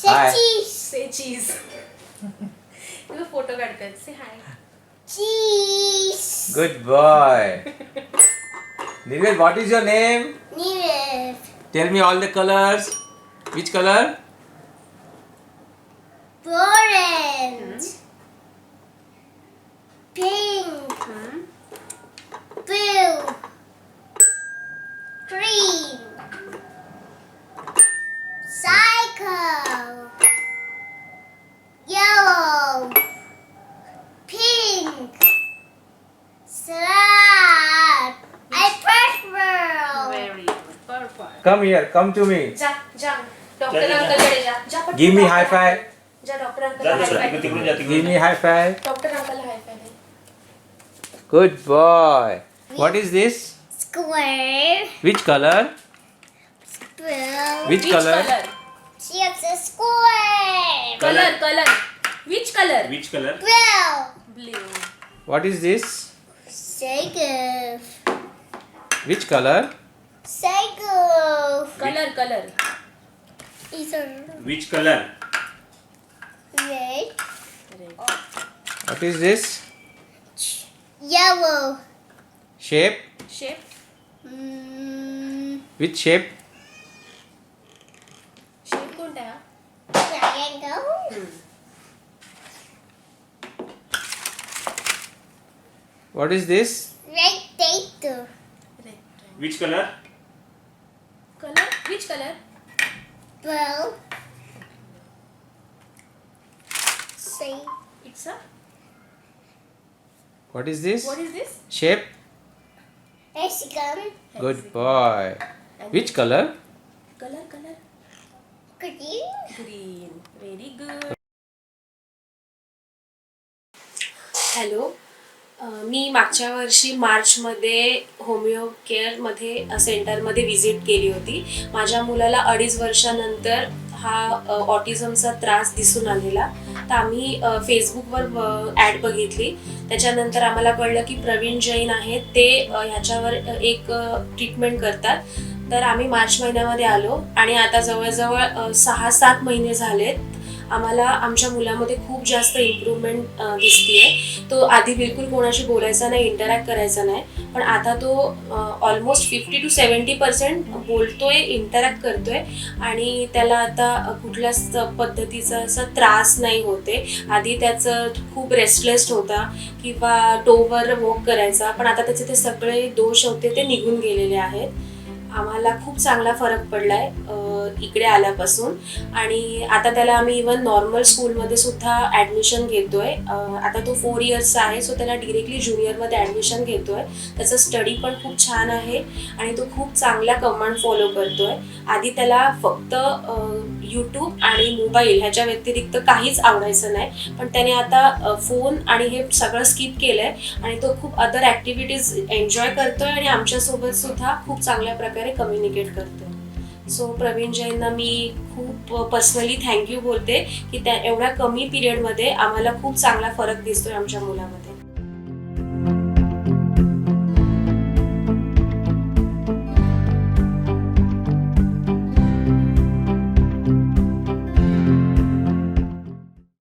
Hi. Say cheese. You photo काढतात. Say hi. Cheese. Good boy. Nirvel, what is your name? Needed. Tell me all the colors. Which color? Orange. Pink. Blue. Green. Cycle. Yellow. Pink. Slab. And purple. Very good. Perfect. Come here. Come to me. जा जा doctor uncle कडे जा जा पटकन. Give me high five. जा doctor uncle hi five. Give me high five. Doctor uncle hi five. Good boy. What is this? Square. Which color? Blue. Which color? She has a square. Color. Which color? Which color? Blue. Blue. What is this? Cycle. Which color? Cycle. Color. Is a Which color? red. What is this? Yellow. Shape? Shape. Which shape? Shape कोणता आहे? Triangle. What is this? Rectangle. Which color? Color. Which color? Blue. See. It's a. What is this? What is this? Shape? Hexagon. Good boy. Which color? Color. Green. Green. Very good. Hello. मी मागच्या वर्षी मार्चमध्ये homeo केअरमध्ये सेंटरमध्ये visit केली होती. माझ्या मुलाला 2.5 वर्षानंतर हा ऑटिझमचा त्रास दिसून आलेला. तर आम्ही फेसबुकवर ॲड बघितली. त्याच्यानंतर आम्हाला कळलं की प्रवीण जैन आहेत ते ह्याच्यावर एक ट्रीटमेंट करतात. तर आम्ही मार्च महिन्यामध्ये आलो आणि आता जवळजवळ 6-7 महिने झालेत. आम्हाला आमच्या मुलामध्ये खूप जास्त इम्प्रूव्हमेंट दिसतीये. तो आधी बिलकुल कोणाशी बोलायचा नाही, इंटरॅक्ट करायचा नाही, पण आता तो ऑलमोस्ट 50 to 70% बोलतोय, इंटरॅक्ट करतोय आणि त्याला आता कुठल्याच पद्धतीचा असा त्रास नाही होते. आधी त्याचं खूप रेस्टलेस होता किंवा टोवर वॉक करायचा, पण आता त्याचे ते सगळे दोष होते ते निघून गेलेले आहेत. आम्हाला खूप चांगला फरक पडलाय इकडे आल्यापासून आणि आता त्याला आम्ही इवन नॉर्मल स्कूलमध्ये सुद्धा ॲडमिशन घेतोय. आता तो 4 इयर्सचा आहे, सो त्याला डिरेक्टली ज्युनियरमध्ये ॲडमिशन घेतोय. त्याचा स्टडी पण खूप छान आहे आणि तो खूप चांगल्या कमांड फॉलो करतोय. आधी त्याला फक्त यूट्यूब आणि मोबाईल ह्याच्या व्यतिरिक्त काहीच आवडायचं नाही, पण त्याने आता फोन आणि हे सगळं स्किप केलंय आणि तो खूप अदर ॲक्टिव्हिटीज एन्जॉय करतोय आणि आमच्यासोबत सुद्धा खूप चांगल्या प्रकारे कम्युनिकेट करतोय. सो प्रवीण जैनना मी खूप पर्सनली थँक्यू बोलते की त्या एवढ्या कमी पिरियडमध्ये आम्हाला खूप चांगला फरक दिसतोय आमच्या मुलामध्ये.